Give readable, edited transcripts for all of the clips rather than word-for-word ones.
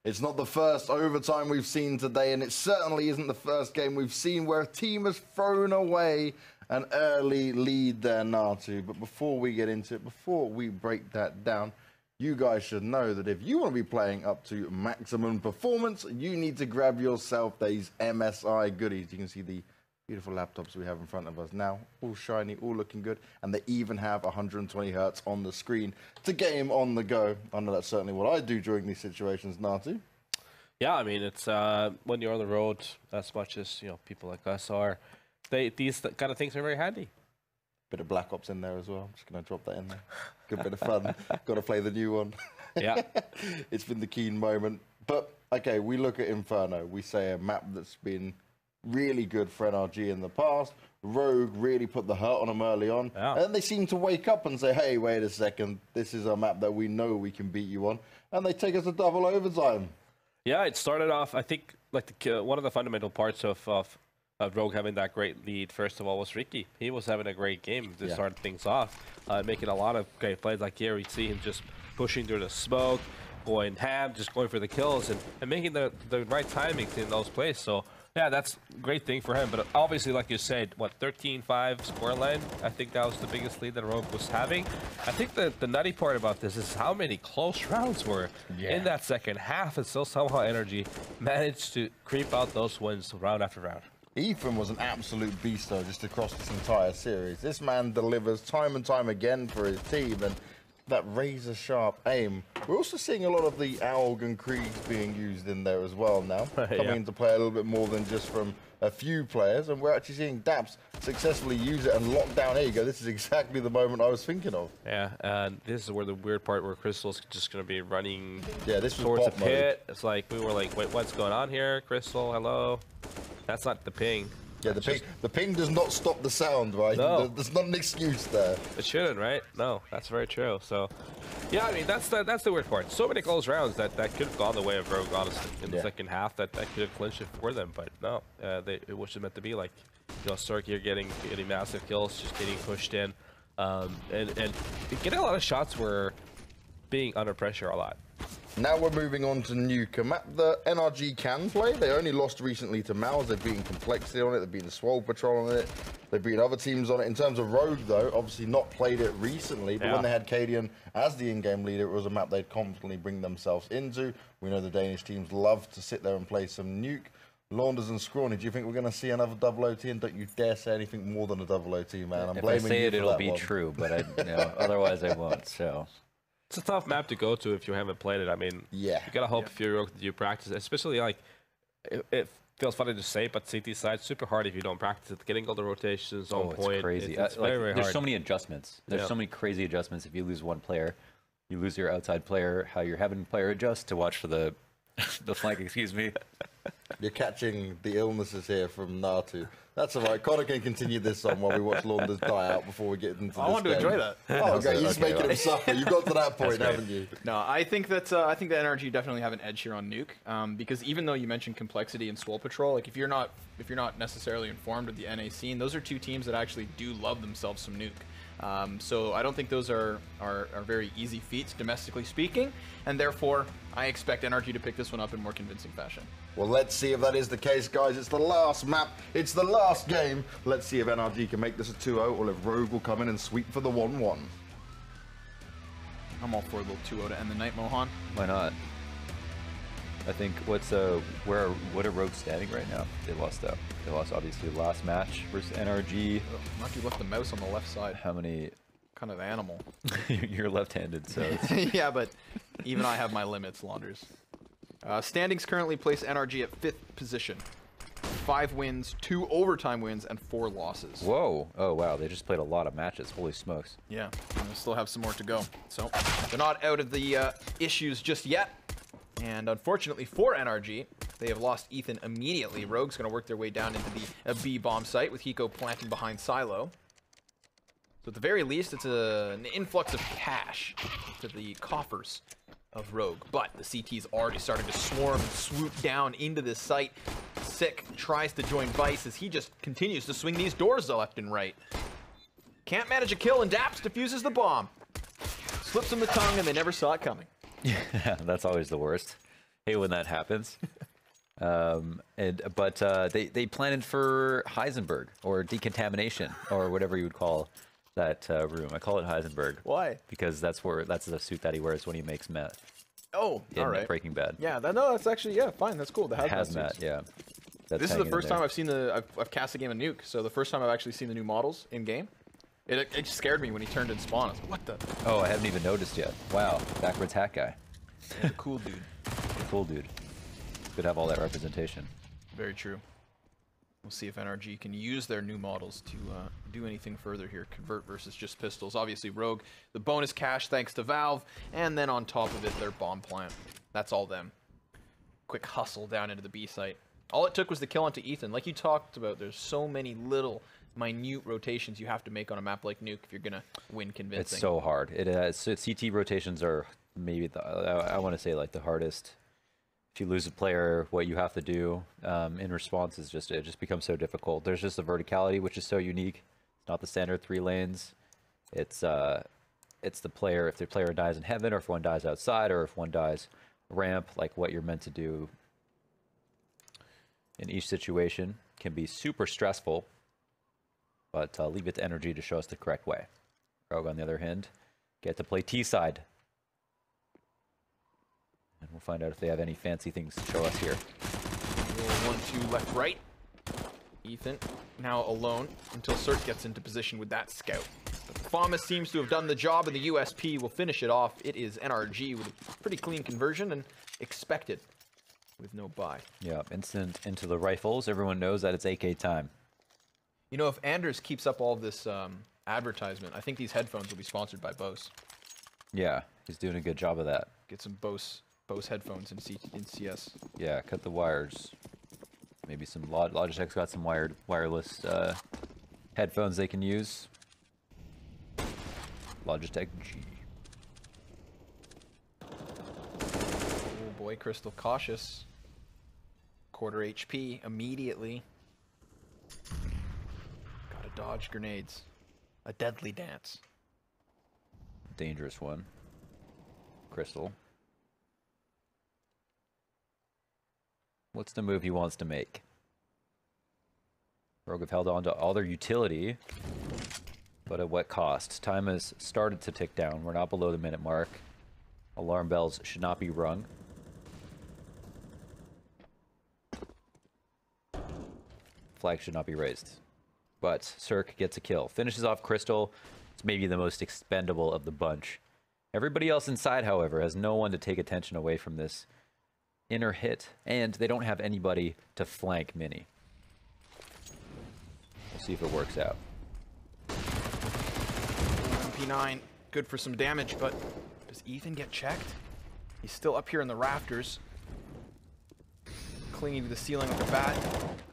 It's not the first overtime we've seen today, and it certainly isn't the first game we've seen where a team has thrown away an early lead there, Natu. But before we get into it, before we break that down, you guys should know that if you want to be playing up to maximum performance, you need to grab yourself these MSI goodies. You can see the beautiful laptops we have in front of us now, all shiny, all looking good, and they even have 120 hertz on the screen to game on the go. I know that's certainly what I do during these situations, Natu. Yeah, I mean, it's when you're on the road, as much as people like us are, these kind of things are very handy. Bit of Black Ops in there as well. I'm just gonna drop that in there. Good bit of fun. Got to play the new one. Yeah, it's been the keen moment. But okay, we look at Inferno. We say a map that's been really good for NRG in the past. Rogue really put the hurt on them early on. Yeah. And then they seem to wake up and say, hey, wait a second, this is a map that we know we can beat you on. And they take us to double overtime. Yeah, it started off, I think, like one of the fundamental parts of Rogue having that great lead, first of all, was Ricky. He was having a great game to start things off, making a lot of great plays. Like here, we see him just pushing through the smoke, going ham, just going for the kills, and making the right timings in those plays. So yeah, that's a great thing for him. But obviously, like you said, what, 13-5 scoreline? I think that was the biggest lead that Rogue was having. I think the nutty part about this is how many close rounds were in that second half, and still somehow NRG managed to creep out those wins round after round. Ethan was an absolute beast, though, just across this entire series. This man delivers time and time again for his team, and that razor-sharp aim. We're also seeing a lot of the AUG and Kriegs being used in there as well now, coming into play a little bit more than just from a few players, and we're actually seeing Daps successfully use it and lock down. There you go, this is exactly the moment I was thinking of. Yeah, and this is where the weird part where Crystal's just going to be running this towards the pit. It's like, we were like, wait, what's going on here? Crystal, hello? That's not the ping. Yeah, the ping does not stop the sound, right? No. There's not an excuse there. It shouldn't, right? No, that's very true. So, yeah, I mean, that's the weird part. So many close rounds that could have gone the way of Rogue, honestly, in the second half. That could have clinched it for them, but no, it wasn't meant to be. Like, Cirque here getting massive kills, just getting pushed in, and getting a lot of shots were being under pressure a lot. Now we're moving on to Nuke, a map that NRG can play. They only lost recently to Mouse. They've beaten Complexity on it. They've beaten Swole Patrol on it. They've beaten other teams on it. In terms of Rogue, though, obviously not played it recently. But when they had Cadian as the in-game leader, it was a map they'd constantly bring themselves into. We know the Danish teams love to sit there and play some Nuke. Launders and Scrawny, do you think we're going to see another double OT? And don't you dare say anything more than a double OT, man. I'm blaming you for that one. If I say it, it'll be true, but otherwise I won't, so... It's a tough map to go to if you haven't played it. I mean, you gotta hope if you practice it, especially like it feels funny to say, but CT side super hard if you don't practice it. Getting all the rotations on point, it's crazy. It's very, very hard. There's so many adjustments. There's so many crazy adjustments. If you lose one player, you lose your outside player. How you're having player adjust to watch for the flank. Excuse me. You're catching the illnesses here from Natu. That's all right. Connor can continue this on while we watch Launders die out before we get into this. I want to enjoy that. Oh, okay. You're just making him suffer. You've got to that point, haven't you? No, I think that NRG definitely have an edge here on Nuke, because even though you mentioned Complexity and Swole Patrol, like if you're not necessarily informed of the NA scene, those are two teams that actually do love themselves some Nuke. So I don't think those are very easy feats, domestically speaking, and therefore I expect NRG to pick this one up in more convincing fashion. Well, let's see if that is the case, guys. It's the last map. It's the last game. Let's see if NRG can make this a 2-0 or if Rogue will come in and sweep for the 1-1. I'm all for a little 2-0 to end the night, Mohan. Why not? I think what are Rogue standing right now? They lost obviously last match versus NRG. Lucky left the mouse on the left side. How many? Kind of animal. You're left-handed, so it's... Yeah, but even I have my limits, Launders. Standings currently place NRG at 5th position. 5 wins, 2 overtime wins, and 4 losses. Whoa. Oh, wow. They just played a lot of matches. Holy smokes. Yeah, and they still have some more to go. So they're not out of the issues just yet. And unfortunately for NRG, they have lost Ethan immediately. Rogue's going to work their way down into the B bomb site with Hiko planting behind Silo. So at the very least, it's an influx of cash to the coffers of Rogue. But the CT's already starting to swarm and swoop down into this site. Sick tries to join Vice as he just continues to swing these doors left and right. Can't manage a kill, and Daps defuses the bomb. Slips him the tongue, and they never saw it coming. Yeah, that's always the worst. hate when that happens. But they planned for Heisenberg or decontamination or whatever you would call that room. I call it Heisenberg. Why? Because that's the suit that he wears when he makes meth. Oh, In all right. Breaking Bad. Yeah, that's actually, yeah, fine. That's cool. The hazmat Hazmat, suits. yeah. That's This is the hanging in first there. time I've seen I've cast a game of Nuke, so the first time I've actually seen the new models in game. It scared me when he turned in spawn. I was like, what the? Oh, I haven't even noticed yet. Wow, backwards hat guy. Yeah, the cool dude. Cool dude. Could have all that representation. Very true. We'll see if NRG can use their new models to do anything further here. Convert versus just pistols. Obviously, Rogue, the bonus cash thanks to Valve, and then on top of it, their bomb plant. That's all them. Quick hustle down into the B site. All it took was the kill onto Ethan. Like you talked about, there's so many little, minute rotations you have to make on a map like Nuke if you're going to win convincing. It's so hard. CT rotations are maybe, I want to say, like the hardest. If you lose a player, what you have to do in response is it just becomes so difficult. There's just a verticality which is so unique. It's not the standard 3 lanes. It's the player. If the player dies in heaven, or if one dies outside, or if one dies ramp, like what you're meant to do in each situation can be super stressful. But leave it to NRG to show us the correct way. Rogue, on the other hand, get to play T side. And we'll find out if they have any fancy things to show us here. 1-2 left, right. Ethan now alone until Cert gets into position with that scout. But Famas seems to have done the job, and the USP will finish it off. It is NRG with a pretty clean conversion and expected with no buy. Yeah, instant into the rifles. Everyone knows that it's AK time. You know, if Anders keeps up all of this advertisement, I think these headphones will be sponsored by Bose. Yeah, he's doing a good job of that. Get some Bose headphones in CS. Yeah, cut the wires. Maybe some Logitech's got some wireless headphones they can use. Logitech G. Oh boy, Crystal cautious. Quarter HP immediately. Gotta dodge grenades. A deadly dance. Dangerous one. Crystal. What's the move he wants to make? Rogue have held on to all their utility, but at what cost? Time has started to tick down. We're not below the minute mark. Alarm bells should not be rung. Flag should not be raised. But Cirque gets a kill. Finishes off Crystal. It's maybe the most expendable of the bunch. Everybody else inside, however, has no one to take attention away from this inner hit, and they don't have anybody to flank Mini. We'll see if it works out. MP9, good for some damage, but does Ethan get checked? He's still up here in the rafters. Clinging to the ceiling with the bat.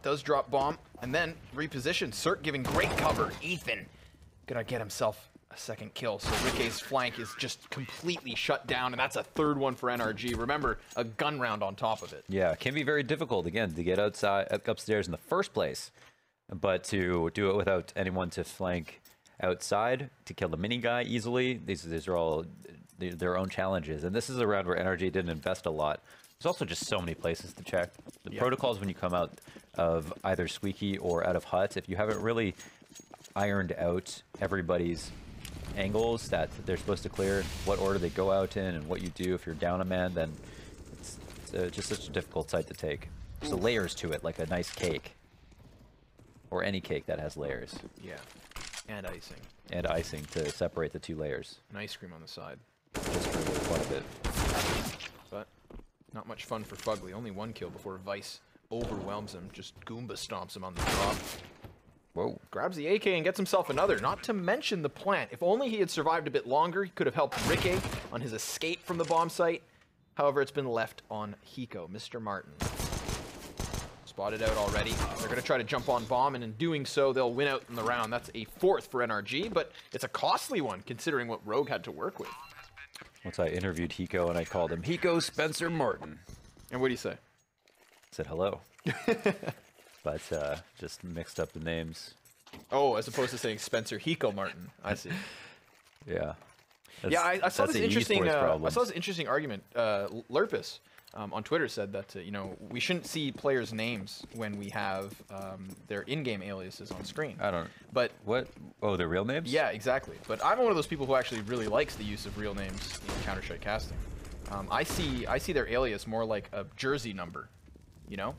Does drop bomb, and then reposition. Cert giving great cover. Ethan gonna get himself a second kill. So Ricke's flank is just completely shut down, and that's a third one for NRG. Remember, a gun round on top of it. Yeah, it can be very difficult, again, to get upstairs in the first place, but to do it without anyone to flank outside, to kill the mini guy easily, these are all their own challenges. And this is a round where NRG didn't invest a lot. There's also just so many places to check. The protocols when you come out of either Squeaky or out of Hut, if you haven't really ironed out everybody's angles that they're supposed to clear, what order they go out in, and what you do if you're down a man, then it's just such a difficult site to take. There's the layers to it, like a nice cake. Or any cake that has layers. Yeah, and icing. And icing to separate the two layers. And ice cream on the side. Just for the fun of it. But not much fun for Fugly. Only one kill before Vice overwhelms him. Just Goomba stomps him on the drop. Whoa. Grabs the AK and gets himself another. Not to mention the plant. If only he had survived a bit longer, he could have helped Rikke on his escape from the bomb site. However, it's been left on Hiko. Mr. Martin. Spotted out already. They're going to try to jump on bomb, and in doing so, they'll win out in the round. That's a fourth for NRG, but it's a costly one considering what Rogue had to work with. Once I interviewed Hiko and I called him Hiko Spencer Martin. And what do you say? I said hello. But just mixed up the names. Oh, as opposed to saying Spencer Hiko Martin. I see. Yeah. Yeah, I saw this the interesting. esports I problem. saw this interesting argument. Lurpus on Twitter said that you know, we shouldn't see players' names when we have their in-game aliases on screen. I don't. But What? Oh, their real names? yeah, exactly. But I'm one of those people who actually really likes the use of real names in Counter-Strike casting. I see their alias more like a jersey number. You know,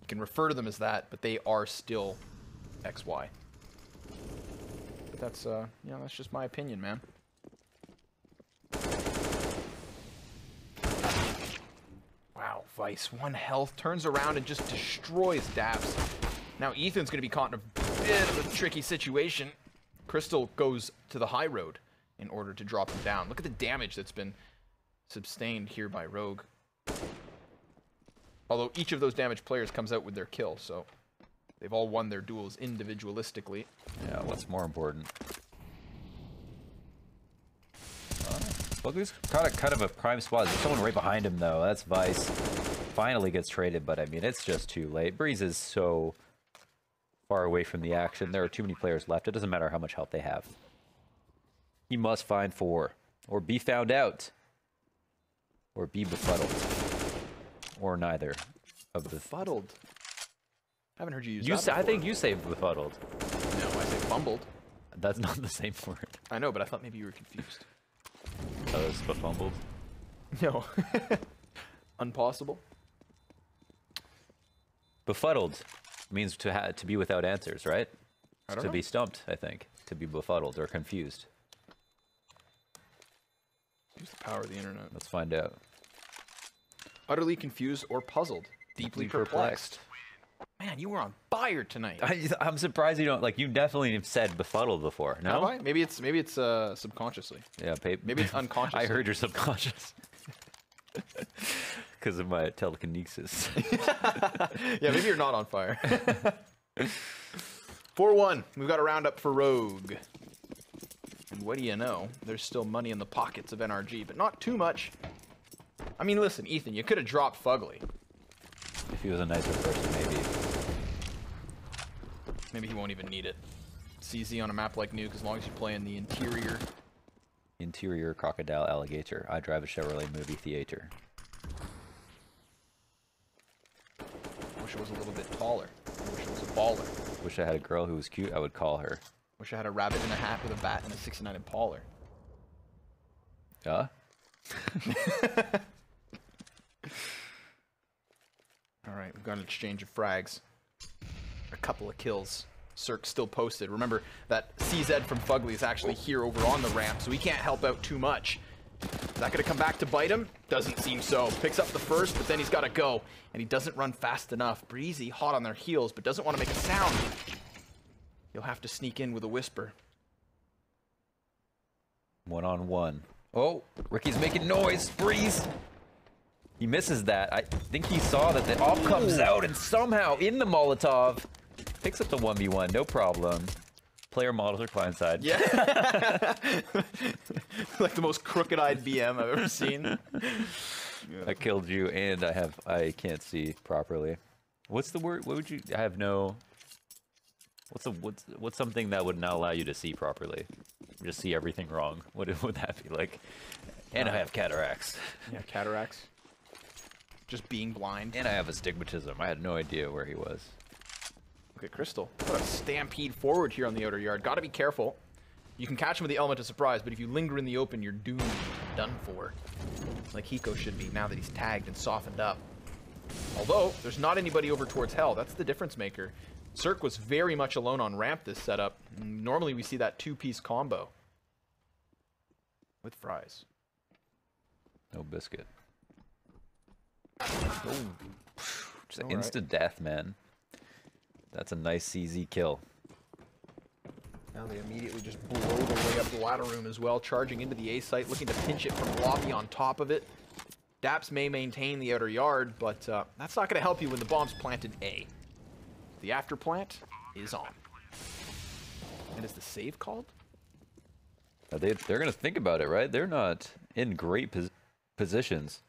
you can refer to them as that, but they are still XY. But that's you know, that's just my opinion, man. Wow, Vice, 1 health, turns around and just destroys Daps. Now Ethan's gonna be caught in a bit of a tricky situation. Crystal goes to the high road in order to drop him down. Look at the damage that's been sustained here by Rogue. Although each of those damaged players comes out with their kill, so they've all won their duels individualistically. Yeah, what's more important? Bugly's kind of a prime spot. There's someone right behind him, though. That's Vice. Finally gets traded, but I mean, it's just too late. Breeze is so far away from the action. There are too many players left. It doesn't matter how much health they have. He must find 4, or be found out, or be befuddled, or neither of the. Befuddled. I haven't heard you use that I before. think you say befuddled. No, I say fumbled. That's not the same word. I know, but I thought maybe you were confused. Oh, it's befumbled. No. Unpossible. Befuddled means to be without answers, right? I don't To know. be stumped, I think. To be befuddled or confused. Use the power of the internet. Let's find out. Utterly confused or puzzled. Deeply perplexed. Man, you were on fire tonight. I'm surprised you don't, like, you definitely have said befuddled before, no? Have I? Maybe it's subconsciously. Yeah, Maybe it's unconscious. I heard your subconscious. Because of my telekinesis. Yeah, maybe you're not on fire. 4-1. We've got a roundup for Rogue. And what do you know? There's still money in the pockets of NRG, but not too much. I mean, listen, Ethan, you could have dropped Fugly. If he was a nicer person, maybe. Maybe he won't even need it. It's easy on a map like Nuke as long as you play in the interior. Interior crocodile alligator. I drive a Chevrolet movie theater. Wish it was a little bit taller. Wish it was a baller. Wish I had a girl who was cute, I would call her. Wish I had a rabbit in a hat with a bat and a 69 Impaler. Huh? Alright, we've got an exchange of frags. A couple of kills. Cirque still posted. Remember, that CZ from Fugly is actually here over on the ramp, so he can't help out too much. Is that going to come back to bite him? Doesn't seem so. Picks up the first, but then he's got to go. And he doesn't run fast enough. Breezy, hot on their heels, but doesn't want to make a sound. He'll have to sneak in with a whisper. 1-on-1. Oh, Ricky's making noise. Breeze. He misses that. I think he saw that the op comes out and somehow in the Molotov picks up the 1v1. No problem. Player models are client side. Yeah. Like the most crooked-eyed BM I've ever seen. I killed you and I can't see properly. What's the word? What would you? I have no. What's something that would not allow you to see properly? Just see everything wrong. What would that be like? And I have cataracts. Yeah, cataracts. Just being blind. And I have astigmatism. I had no idea where he was. Look at Crystal. What a stampede forward here on the outer yard. Got to be careful. You can catch him with the element of surprise, but if you linger in the open, you're doomed. Done for. Like Hiko should be now that he's tagged and softened up. Although, there's not anybody over towards Hell. That's the difference maker. Cirque was very much alone on ramp this setup. Normally we see that two-piece combo. With fries. No biscuit. Oh. Just an instant death, man. That's a nice CZ kill. Now they immediately just blow their way up the ladder room as well, charging into the A site, looking to pinch it from Lobby on top of it. Daps may maintain the outer yard, but that's not going to help you when the bomb's planted A. The after plant is on. And is the save called? They're going to think about it, right? They're not in great positions.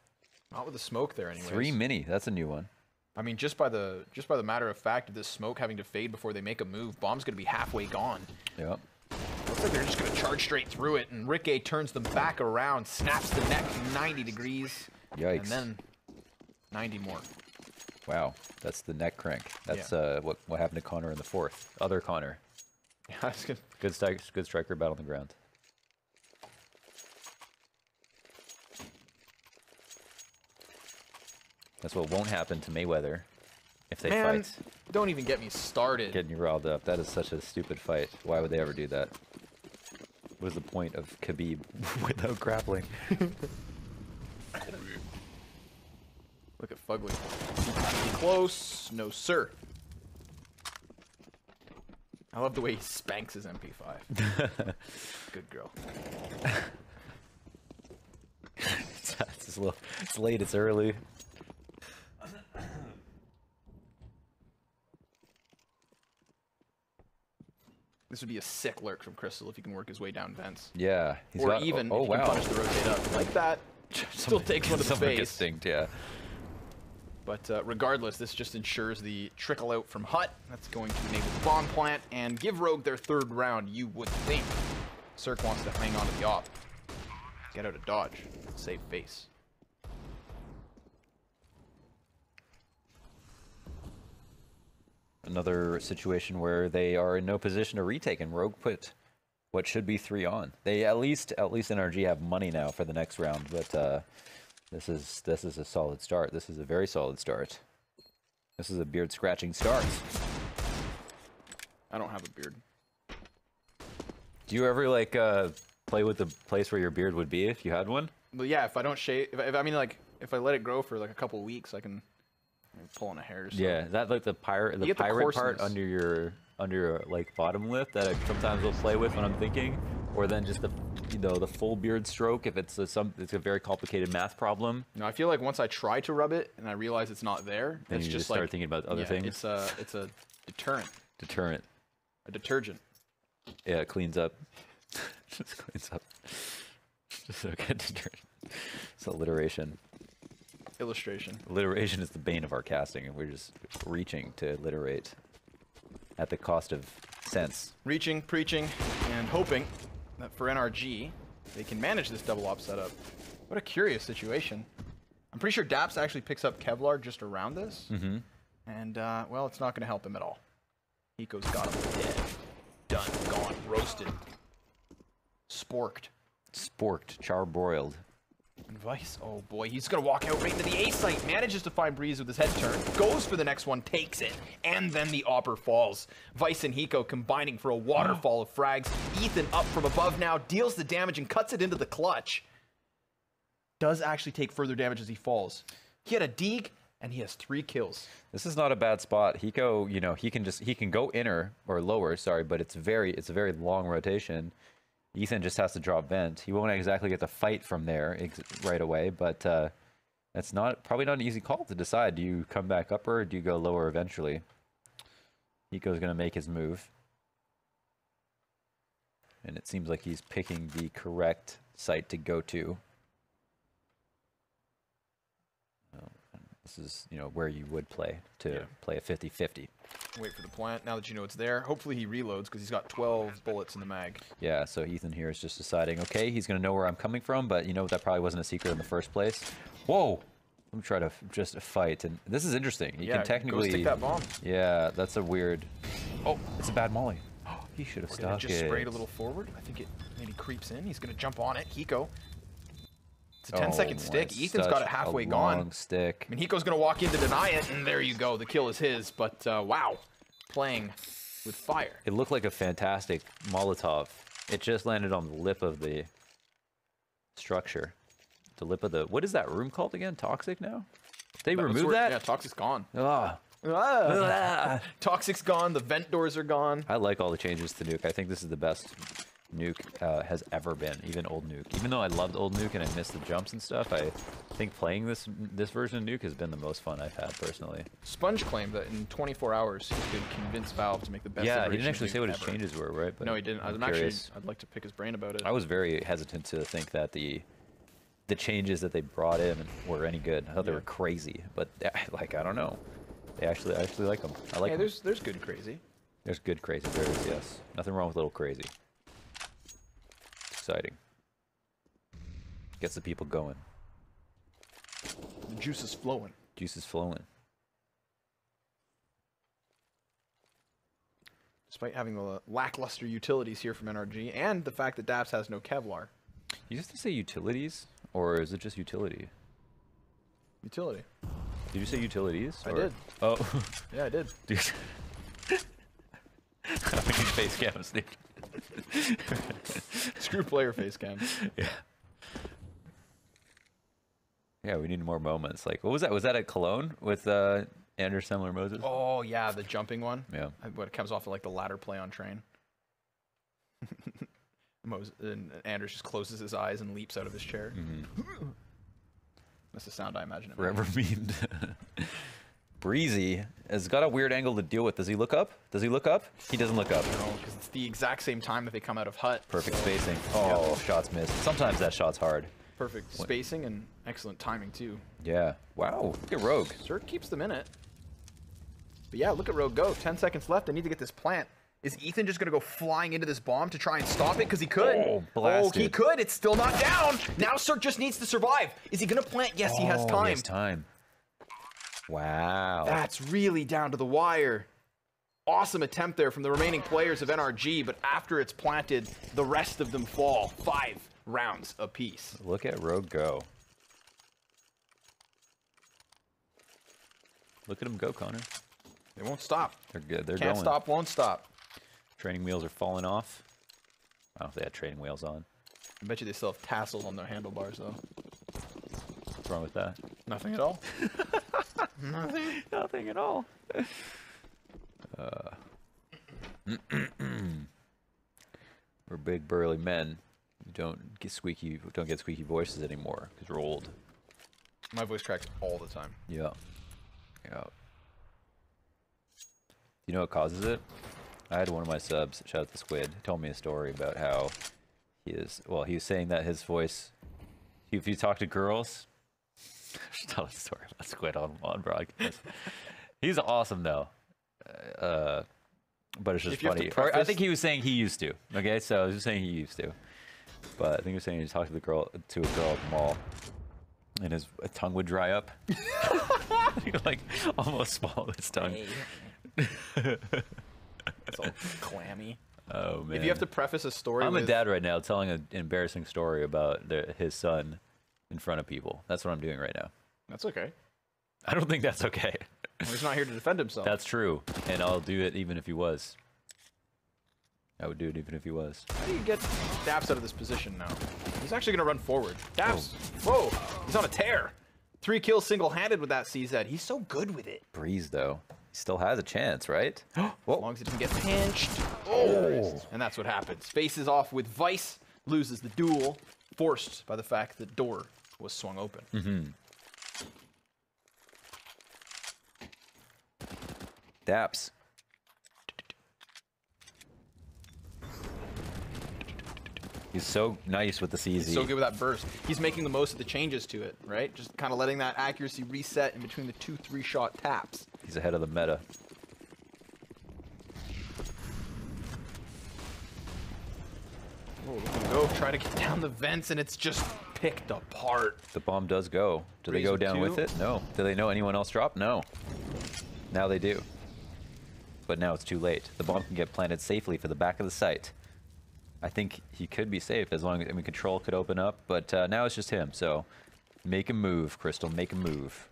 Not with the smoke there, anyways. 3 mini. That's a new one. I mean, just by the matter of fact of this smoke having to fade before they make a move, bomb's going to be halfway gone. Yep. Looks like they're just going to charge straight through it, and Rick A turns them back around, snaps the neck 90 degrees. Yikes. And then 90 more. Wow, that's the neck crank. That's what happened to Connor in the fourth. Other Connor. Yeah, that's good. Good striker, bad on the ground. That's what won't happen to Mayweather if they Man, fight. don't even get me started. Getting you riled up. That is such a stupid fight. Why would they ever do that? What was the point of Khabib without grappling? Look at Fugly. Close. No, sir. I love the way he spanks his MP5. Good girl. It's late, it's early. This would be a sick lurk from Crystal if he can work his way down vents. Yeah. Or even if he can punish the rotate up. Like that. Still takes one to the face. Distinct, yeah. But regardless, this just ensures the trickle out from Hut. That's going to enable the bomb plant and give Rogue their third round, you would think. Cirque wants to hang on to the op. Get out of dodge. Save face. Another situation where they are in no position to retake, and Rogue put what should be 3 on. They at least NRG have money now for the next round, but this is a solid start. This is a very solid start. This is a beard scratching start. I don't have a beard. Do you ever like play with the place where your beard would be if you had one? Well, yeah, if I don't shave, if I let it grow for like a couple of weeks, I can pull on a hair. So. Yeah, that like the pirate part under your like bottom lip that I sometimes will play with when I'm thinking, or then just the full beard stroke if it's it's a very complicated math problem. No, I feel like once I try to rub it and I realize it's not there, then it's you just start thinking about other things. It's a deterrent. Deterrent. A detergent. Yeah, it cleans up. Just cleans up. Just a good detergent. It's alliteration. Illustration. Alliteration is the bane of our casting, and we're just reaching to alliterate at the cost of sense. Reaching, preaching, and hoping that for NRG, they can manage this double op setup. What a curious situation. I'm pretty sure Daps actually picks up Kevlar just around this. Mm-hmm. And, well, it's not going to help him at all. Hiko's got him dead. Done. Gone. Roasted. Sporked. Sporked. Charbroiled. And Vice, oh boy, he's going to walk out right into the A site. Manages to find Breeze with his head turn. Goes for the next one, takes it. And then the Opper falls. Vice and Hiko combining for a waterfall of frags. Ethan up from above now, deals the damage and cuts it into the clutch. Does actually take further damage as he falls. He had a Deeg, and he has 3 kills. This is not a bad spot. Hiko, you know, he can go inner or lower, sorry, but it's a very long rotation. Ethan just has to drop vent. He won't exactly get the fight from there right away, but that's probably not an easy call to decide. Do you come back upper or do you go lower eventually? Hiko's going to make his move. And it seems like he's picking the correct site to go to. This is, you know, where you would play play a 50-50. Wait for the plant. Now that you know it's there, hopefully he reloads because he's got 12 bullets in the mag. Yeah, so Ethan here is just deciding, okay, he's going to know where I'm coming from, but you know, that probably wasn't a secret in the first place. Whoa! Let me try to just fight, and this is interesting. He can technically... go stick that bomb. Yeah, that's a weird... Oh, it's a bad molly. He should have stuck it. Just sprayed a little forward. I think it maybe creeps in. He's going to jump on it. Hiko. It's a 10-second stick. Ethan's got it halfway gone. Long stick. I mean, Hiko's going to walk in to deny it, and there you go. The kill is his, but wow. Playing with fire. It looked like a fantastic Molotov. It just landed on the lip of the structure. The lip of the... What is that room called again? Toxic now? They removed that? Yeah, Toxic's gone. Ah. Toxic's gone. The vent doors are gone. I like all the changes to Nuke. I think this is the best Nuke has ever been, even old Nuke. Even though I loved old Nuke and I missed the jumps and stuff, I think playing this version of Nuke has been the most fun I've had personally. Sponge claimed that in 24 hours he could convince Valve to make the best. Yeah, he didn't actually say what his changes were, right? But no, he didn't. I'd like to pick his brain about it. I was very hesitant to think that the changes that they brought in were any good. I thought they were crazy, but like I don't know. I actually like them. I like them. There's good crazy. There's good crazy. There is, yes. Nothing wrong with a little crazy. Exciting. Gets the people going. The juice is flowing. Juice is flowing. Despite having the lackluster utilities here from NRG, and the fact that Daps has no Kevlar. You used to say utilities, or is it just utility? Utility. Did you say utilities? I did. Oh. Yeah, I did. Dude. I need face cams, dude. Screw player face cam. Yeah. Yeah, we need more moments. Like, what was that? Was that at Cologne with Anders Semler Moses? Oh, yeah, the jumping one. Yeah. What it comes off of like the ladder play on train. And Anders just closes his eyes and leaps out of his chair. Mm-hmm. That's the sound I imagine. Forever memed. Breezy has got a weird angle to deal with. Does he look up? Does he look up? He doesn't look up. No, because it's the exact same time that they come out of hut. Perfect spacing. Oh, shots missed. Sometimes that shot's hard. Perfect spacing and excellent timing too. Yeah. Wow. Look at Rogue. Zerk keeps them in it. But yeah, look at Rogue go. 10 seconds left. They need to get this plant. Is Ethan just going to go flying into this bomb to try and stop it? Because he could. Oh, blasted. Oh, he could. It's still not down. Now Zerk just needs to survive. Is he going to plant? Yes, he has time. He has time. Wow. That's really down to the wire. Awesome attempt there from the remaining players of NRG, but after it's planted, the rest of them fall. 5 rounds apiece. Look at Rogue go. Look at him go, Connor. They won't stop. They're good. They're Can't going. stop, won't stop. Training wheels are falling off. I don't know if they had training wheels on. I bet you they still have tassels on their handlebars, though. What's wrong with that? Nothing at all. Nothing. Nothing at all. We're big burly men. We don't get squeaky voices anymore because we're old. My voice cracks all the time. Yeah. Yeah. You know what causes it? I had one of my subs, shout out to Squid, told me a story about how he was saying that his voice, if you talk to girls, just tell a story about Squid on broadcast. He's awesome though. But it's just funny. Or I think he was saying he used to. Okay, so I was just saying he used to. But I think he was saying he talked to a girl at the mall, and his tongue would dry up. He would, like almost swallow his tongue. It's all clammy. Oh man! If you have to preface a story, I'm a dad right now telling an embarrassing story about his son in front of people. That's what I'm doing right now. That's okay. I don't think that's okay. Well, he's not here to defend himself. That's true, and I'll do it even if he was. I would do it even if he was. How do you get Daps out of this position now? He's actually going to run forward. Daps, whoa, he's on a tear. 3 kills single-handed with that CZ. He's so good with it. Breeze, though. He still has a chance, right? As long as he doesn't get pinched. Oh! And that's what happens. Faces off with Vice, loses the duel, forced by the fact that door was swung open. Mm-hmm. Daps. He's so nice with the CZ. He's so good with that burst. He's making the most of the changes to it, right? Just kind of letting that accuracy reset in between the 2 3-shot taps. He's ahead of the meta. Oh, look at him go. Try to get down the vents, and it's just picked apart. The bomb does go. Do they go down with it? No. Do they know anyone else drop? No. Now they do. But now it's too late. The bomb can get planted safely for the back of the site. I think he could be safe as long as, control could open up, but now it's just him, so make him move, Crystal, make him move.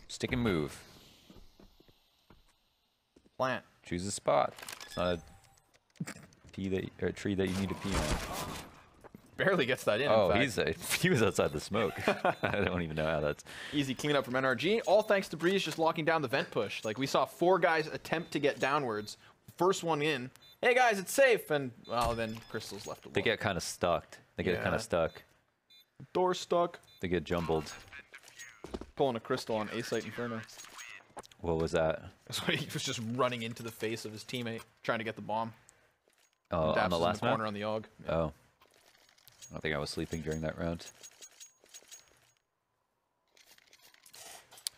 Stick and move. Plant. Choose a spot. It's not a tree that you need to pee on. Barely gets that in. Oh, in fact. he was outside the smoke. I don't even know how that's... Easy cleanup from NRG, all thanks to Breeze just locking down the vent push. Like, we saw 4 guys attempt to get downwards. First one in. Hey guys, it's safe, and well, then Crystal's left alone. They get kind of stuck. They get kind of stuck. Door stuck. They get jumbled. Pulling a Crystal on A-Site Inferno. What was that? So he was just running into the face of his teammate, trying to get the bomb. Oh, on the last corner map? on the AUG. Yeah. Oh. I don't think I was sleeping during that round.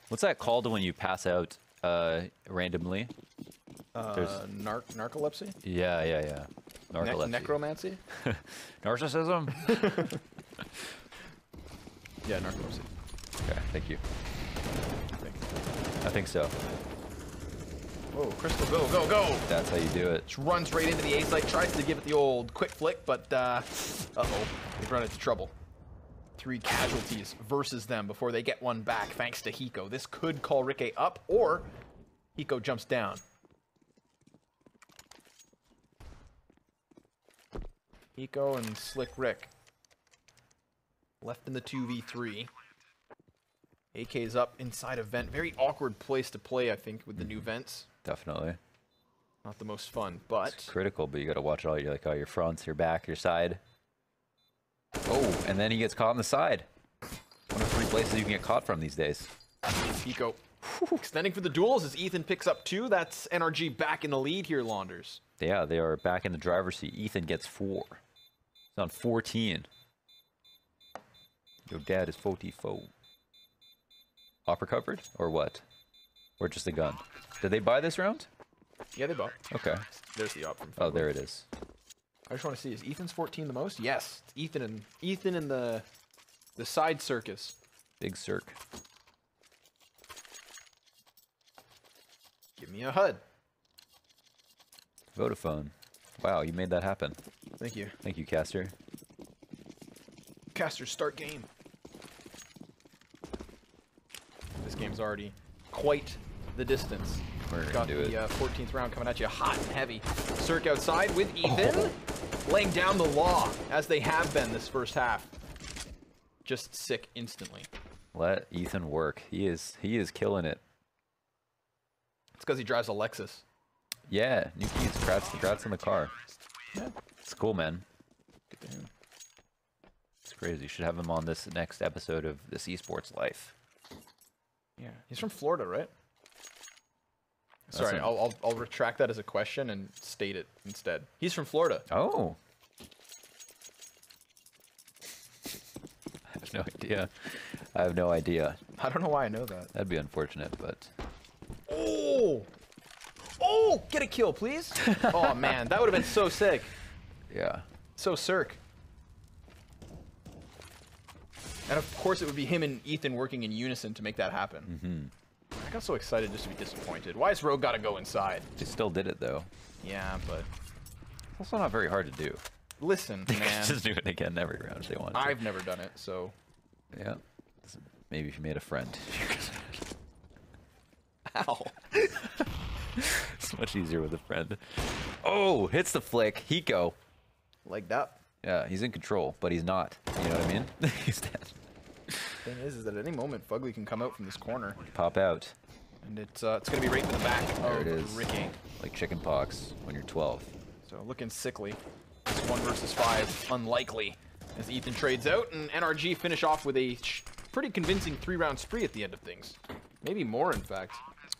What's that called when you pass out randomly? Narcolepsy? Yeah. Narcolepsy. Necromancy? Narcissism? Yeah, narcolepsy. Okay, thank you. Thank you. I think so. Whoa, Crystal, go, go, go! That's how you do it. Just runs right into the A site, tries to give it the old quick flick, but uh-oh, they've run into trouble. 3 casualties versus them before they get one back, thanks to Hiko. This could call Rikke up, or Hiko jumps down. Hiko and Slick Rick. Left in the 2v3. AK's up inside a vent. Very awkward place to play, I think, with the new vents. Definitely. Not the most fun, but... It's critical, but you got to watch all your, all your fronts, your back, your side. Oh, and then he gets caught on the side. One of 3 places you can get caught from these days. Hiko extending for the duels as Ethan picks up 2. That's NRG back in the lead here, Launders. Yeah, they are back in the driver's seat. Ethan gets 4. He's on 14. Your dad is 44. Opera covered? Or what? Or just a gun? Did they buy this round? Yeah, they bought. Okay. There's the op from Oh, there it is. I just want to see, is Ethan's 14 the most? Yes, it's Ethan in the side circus. Big circ. Give me a HUD. Vodafone. Wow, you made that happen. Thank you. Thank you, Caster. Caster, start game. This game's already quite the distance. We're gonna Got do the it. 14th round coming at you hot and heavy. Cirque outside with Ethan, laying down the law, as they have been this first half. Just sick instantly. Let Ethan work. He is killing it. It's because he drives a Lexus. Yeah, Nuke, congrats on the car. Yeah. It's cool, man. Good to him. It's crazy. You should have him on this next episode of This Esports Life. Yeah, he's from Florida, right? Sorry, I'll retract that as a question and state it instead. He's from Florida. Oh. I have no idea. I have no idea. I don't know why I know that. That'd be unfortunate, but... Oh! Oh! Get a kill, please! Oh, man, that would have been so sick. Yeah. So Cirque. And of course it would be him and Ethan working in unison to make that happen. Mm-hmm. I got so excited just to be disappointed. Why has Rogue got to go inside? They still did it, though. Yeah, but... It's also not very hard to do. Listen, They could man. just do it again every round if they want to. I've never done it, so... Yeah. Maybe if you made a friend. Ow. It's much easier with a friend. Oh, hits the flick. Hiko. Like that. Yeah, he's in control, but he's not. You know what I mean? He's dead. Thing is that at any moment, Fugly can come out from this corner. Pop out. And it's going to be right in the back There of it is. Ricky. Like chicken pox when you're 12. So looking sickly. It's 1 versus 5. Unlikely. As Ethan trades out, and NRG finish off with a pretty convincing 3-round spree at the end of things. Maybe more, in fact.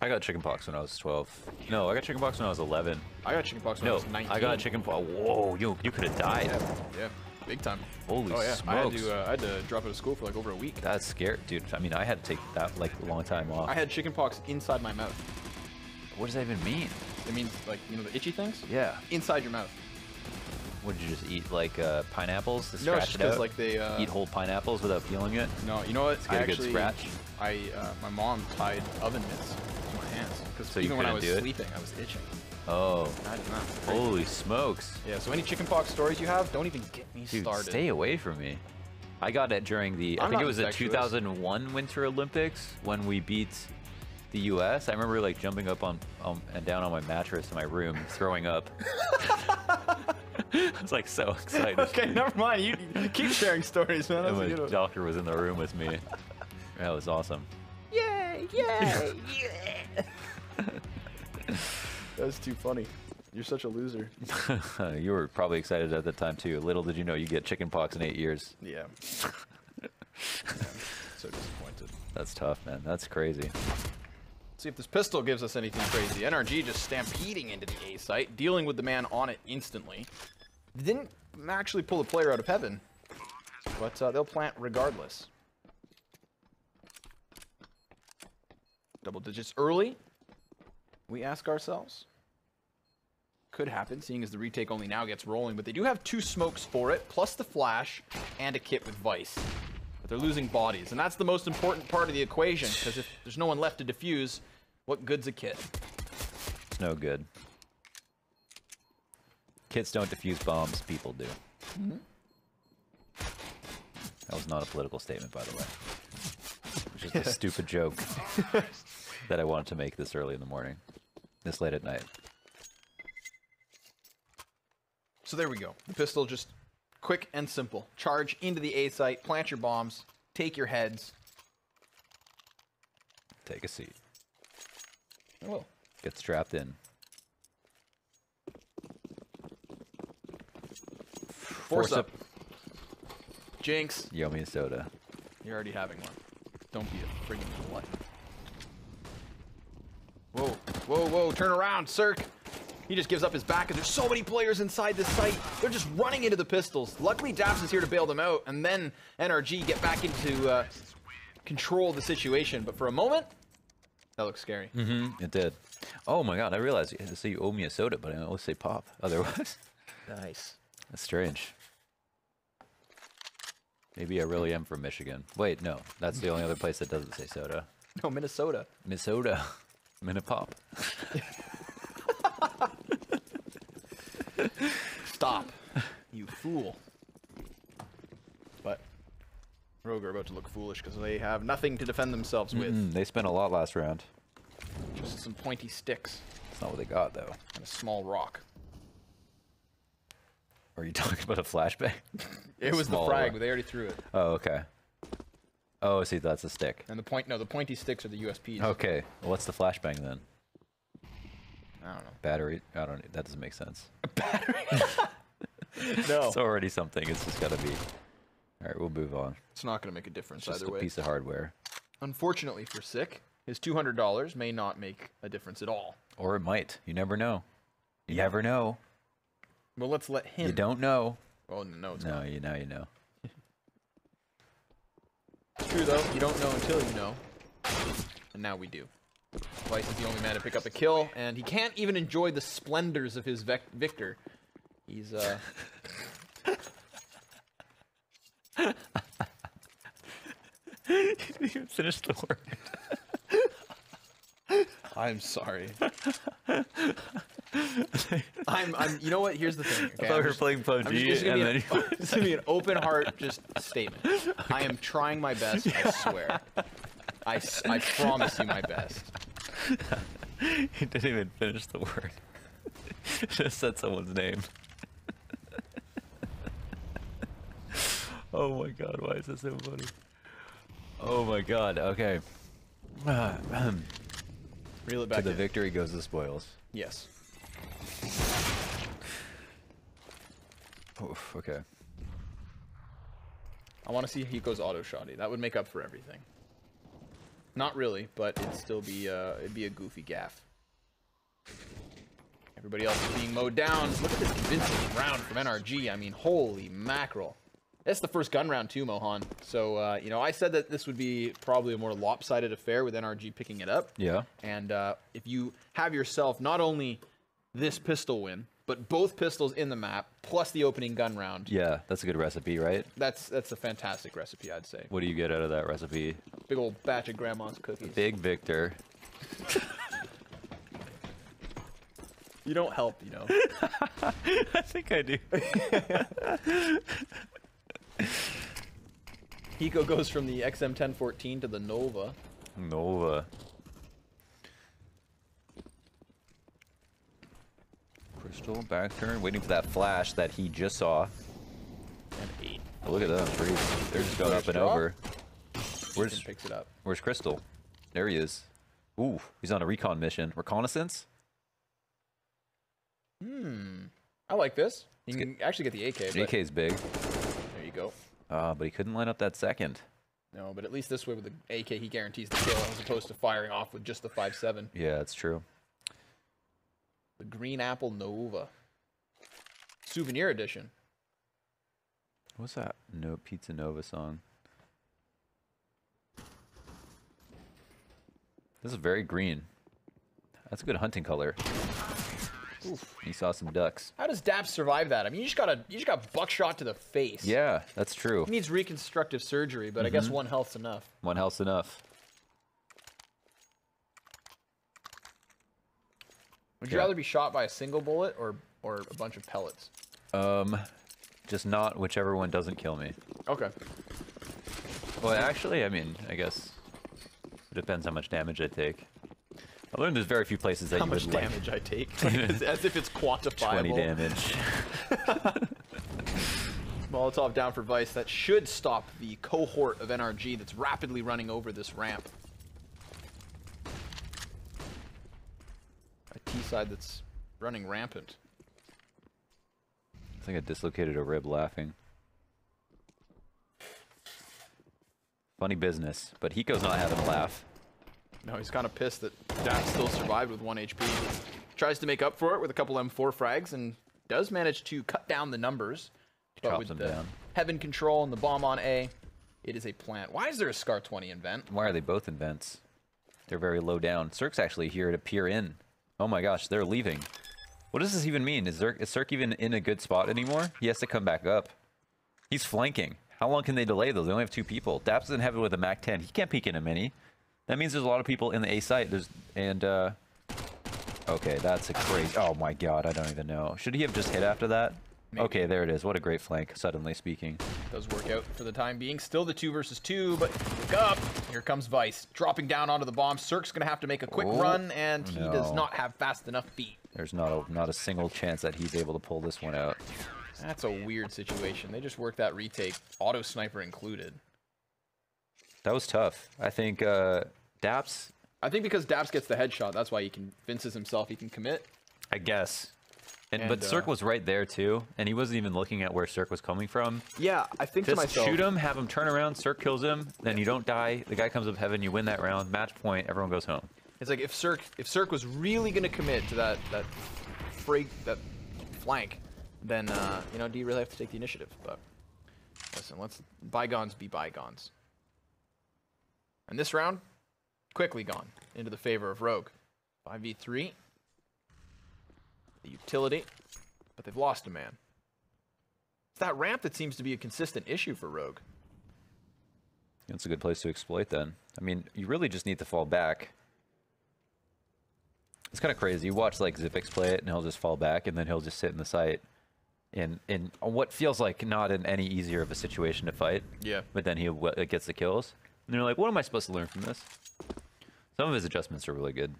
I got chicken pox when I was 12. No, I got chicken pox when I was 11. I got chickenpox when I No, was 19. I got chicken pox. Whoa, you could have died. Yeah, big time. Holy oh yeah, smokes. I had to drop out of school for like over a week. That's scary, dude. I mean, I had to take that like a long time off. I had chickenpox inside my mouth. What does that even mean? It means like, you know, the itchy things? Yeah. Inside your mouth. What did you just eat? Like pineapples to No, scratch it's just it because out? like they Eat whole pineapples without peeling it? No, you know what? To get a good scratch? My mom tied oven mitts to my hands because So you even when I was couldn't do it? sleeping, I was itching. Oh. I did not. Holy smokes. Yeah. So any chickenpox stories you have, don't even get me Dude, started. stay away from me. I got it during the, I I'm think not it was the infectious. 2001 Winter Olympics when we beat the US. I remember like jumping up on and down on my mattress in my room, throwing up. I was like so excited. Okay, never mind. You keep sharing stories, man. And That's a my good one. doctor was in the room with me. That was awesome. Yay! Yay! That was too funny. You're such a loser. You were probably excited at the time too. Little did you know you get chicken pox in 8 years. Yeah. So disappointed. That's tough, man. That's crazy. See if this pistol gives us anything crazy. NRG just stampeding into the A site, dealing with the man on it instantly. Didn't actually pull the player out of heaven, but they'll plant regardless. Double digits early, we ask ourselves. Could happen, seeing as the retake only now gets rolling, but they do have 2 smokes for it, plus the flash and a kit with Vice. But they're losing bodies, and that's the most important part of the equation, because if there's no one left to defuse, What good's a kit? It's no good. Kits don't defuse bombs, people do. That was not a political statement, by the way. It was just a stupid joke that I wanted to make this early in the morning. This late at night. So there we go. The pistol, just quick and simple. Charge into the A site, plant your bombs, take your heads. Take a seat. Oh. Get strapped in. Force up. Jinx. Yomi soda. You're already having one. Don't be a freaking glutton. Whoa, whoa, whoa, turn around, Cirque. He just gives up his back, and there's so many players inside this site. They're just running into the pistols. Luckily, Daps is here to bail them out, and then NRG get back into control of the situation. But for a moment, that looks scary. It did. Oh my god, I realized you say you owe me a soda, but I always say pop otherwise. Nice. That's strange. Maybe I really am from Michigan. Wait, no. That's the only other place that doesn't say soda. No, Minnesota. Minnesota. Minipop. Stop, you fool. But Rogue are about to look foolish because they have nothing to defend themselves with. They spent a lot last round. Just some pointy sticks That's not what they got, though. and a small rock. Are you talking about a flashbang? It was the Small frag, rock. but they already threw it. Oh, okay. Oh, see, that's a stick. And the pointy sticks are the USPs. Okay. Well, what's the flashbang then? I don't know. Battery? I don't know. That doesn't make sense. No, It's already something. It's just got to be. All right, we'll move on. it's not going to make a difference Just either a way. piece of hardware. Unfortunately for Sick, his $200 may not make a difference at all. Or it might. You never know. You never know. Well, let's let him. You don't know. Oh, no, it's No, not. you know, you know. It's true, though. You don't know until you know. And now we do. Weiss is the only man to pick up a kill, and he can't even enjoy the splendors of his Victor. He's, You didn't even finish the word. I'm sorry. You know what? Here's the thing. Okay? I thought we were playing PUBG, and then It's gonna be an open heart just statement. I am trying my best. I swear. I promise you my best. he didn't even finish the word. Just said someone's name. Oh my god, why is this so funny? Oh my god, okay. Reel it To back the in. victory goes the spoils. Yes. Oof, okay. I want to see Hiko's auto shotty. That would make up for everything. Not really, but it'd still be it'd be a goofy gaff. Everybody else is being mowed down. Look at this convincing round from NRG. I mean, holy mackerel. That's the first gun round too, Mohan. So, you know, I said that this would be probably a more lopsided affair with NRG picking it up. Yeah. And if you have yourself not only this pistol win, but both pistols in the map, plus the opening gun round, Yeah, that's a good recipe, right? that's a fantastic recipe, I'd say. What do you get out of that recipe? Big old batch of grandma's cookies. Big Victor. You don't help, you know. I think I do. Hiko goes from the XM1014 to the Nova. Nova. Crystal back turn, waiting for that flash that he just saw. And 8. Oh, look at them, they're just going up and Drop. over. Ethan picks it up. Where's Crystal? There he is. Ooh, he's on a recon mission. Reconnaissance? I like this. You can actually get the AK. But AK's big. there you go. But he couldn't line up that second. No, but at least this way with the AK, he guarantees the kill as opposed to firing off with just the 5.7. Yeah, that's true. The Green Apple Nova. Souvenir edition. What's that? No Pizza Nova song. This is very green. That's a good hunting color. Oof. He saw some ducks. How does Daps survive that? I mean, you just got buckshot to the face. Yeah, that's true. He needs reconstructive surgery, but I guess one health's enough. One health's enough. Would you rather be shot by a single bullet or a bunch of pellets? Just not whichever one doesn't kill me. Okay. Well, actually, I mean, I guess it depends how much damage I take. I learned there's very few places that How you much would damage I take? As if it's quantifiable. 20 damage. Molotov down for Vice. That should stop the cohort of NRG that's rapidly running over this ramp. A T-side that's running rampant. I think I dislocated a rib laughing. Funny business, but Hiko's not having a laugh. No, he's kind of pissed that Dax still survived with 1 HP. Tries to make up for it with a couple M4 frags and does manage to cut down the numbers. But with the Heaven Control and the bomb on A, it is a plant. Why is there a Scar 20 in vent? Why are they both in vents? They're very low down. Cirque's actually here to peer in. Oh my gosh, they're leaving. What does this even mean? Is Cirque even in a good spot anymore? He has to come back up. He's flanking. How long can they delay those? They only have 2 people. Daps is in heaven with a Mac 10. He can't peek in a mini. That means there's a lot of people in the A site. Okay, that's a crazy. Oh my god, I don't even know. Should he have just hit after that? Maybe. Okay, there it is. What a great flank, suddenly speaking. Does work out for the time being. Still the 2 versus 2, but look up. Here comes Vice. Dropping down onto the bomb. Cirque's going to have to make a quick run, and he does not have fast enough feet. There's not a single chance that he's able to pull this one out. That's a weird situation. They just worked that retake, auto sniper included. That was tough. I think Daps... I think because Daps gets the headshot, that's why he convinces himself he can commit. I guess. But Cirque was right there too, and he wasn't even looking at where Cirque was coming from. Yeah, I think to myself... shoot him, have him turn around, Cirque kills him, then you don't die, the guy comes up heaven, you win that round, match point, everyone goes home. It's like if Cirque was really going to commit to that flank, then do you really have to take the initiative? But listen, let's bygones be bygones. And this round, quickly gone into the favor of Rogue. 5v3. The utility, but they've lost a man. It's that ramp that seems to be a consistent issue for Rogue. It's a good place to exploit then. I mean, you really just need to fall back. It's kind of crazy. You watch like Zipix play it, and he'll just fall back, and then he'll just sit in the site in what feels like not in any easier of a situation to fight. Yeah. But then he gets the kills. And you're like, what am I supposed to learn from this? Some of his adjustments are really good.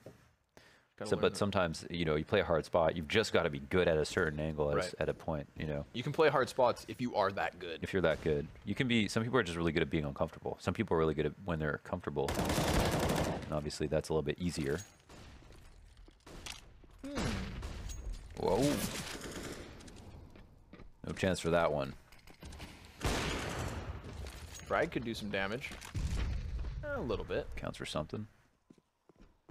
But sometimes, you play a hard spot. You've just got to be good at a certain angle at a point, You can play hard spots if you are that good. If you're that good. You can be, some people are just really good at being uncomfortable. Some people are really good at when they're comfortable. And obviously, that's a little bit easier. Whoa. No chance for that one. Frag could do some damage. A little bit. Counts for something.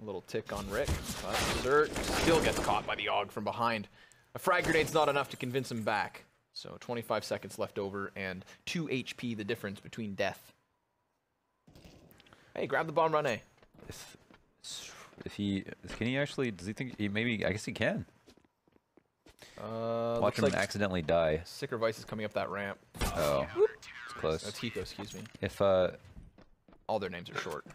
A little tick on Rick, but Zert still gets caught by the AUG from behind. A frag grenade's not enough to convince him back. So 25 seconds left over and 2 HP the difference between death. Hey, grab the bomb, run A. If he can he actually? Does he think he maybe? I guess he can. Watch him accidentally die. Sicker Vice is coming up that ramp. Oh, it's close. That's Hiko, excuse me. If all their names are short.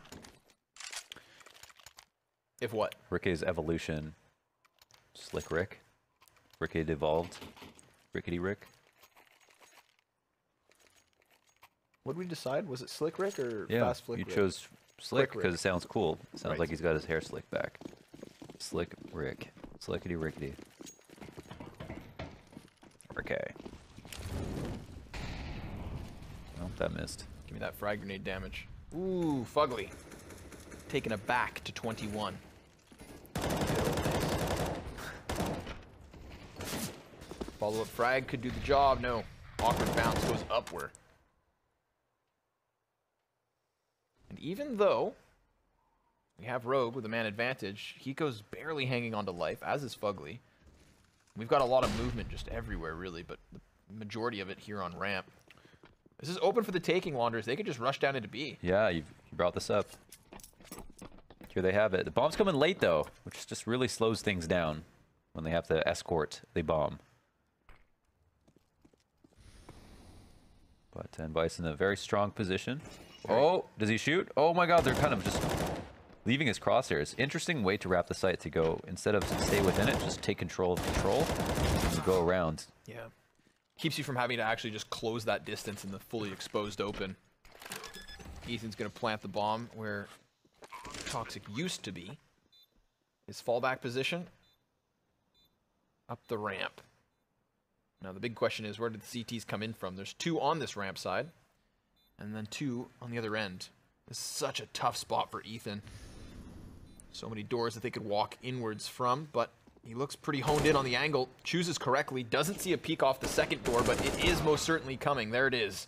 If what? Rickey's evolution. Slick Rick. Rickey evolved. Rickety Rick. What did we decide? Was it Slick Rick or yeah, Fast Flick you Rick? chose Slick because it sounds cool. It sounds Right. like he's got his hair slicked back. Slick Rick. Slickety Rickety. Okay. Oh, that missed. Give me that frag grenade damage. Ooh, Fugly. Taking it back to 21. Follow-up frag could do the job. No. Awkward bounce goes upward. And even though we have Rogue with a man advantage, Hiko's barely hanging on to life, as is Fugly. We've got a lot of movement just everywhere, really, but the majority of it here on ramp. This is open for the taking, Wanderers. They could just rush down into B. Yeah, you brought this up. Here they have it. The bomb's coming late, though, which just really slows things down when they have to escort the bomb. But Vice in a very strong position. Oh, does he shoot? Oh my god, they're kind of just leaving his crosshairs. Interesting way to wrap the site to go, instead of stay within it, just take control of control and go around. Yeah. Keeps you from having to actually just close that distance in the fully exposed open. Ethan's going to plant the bomb where Toxic used to be. His fallback position. Up the ramp. Now the big question is, where did the CTs come in from? There's 2 on this ramp side. And then 2 on the other end. This is such a tough spot for Ethan. So many doors that they could walk inwards from, but he looks pretty honed in on the angle, chooses correctly, doesn't see a peek off the second door, but it is most certainly coming. There it is.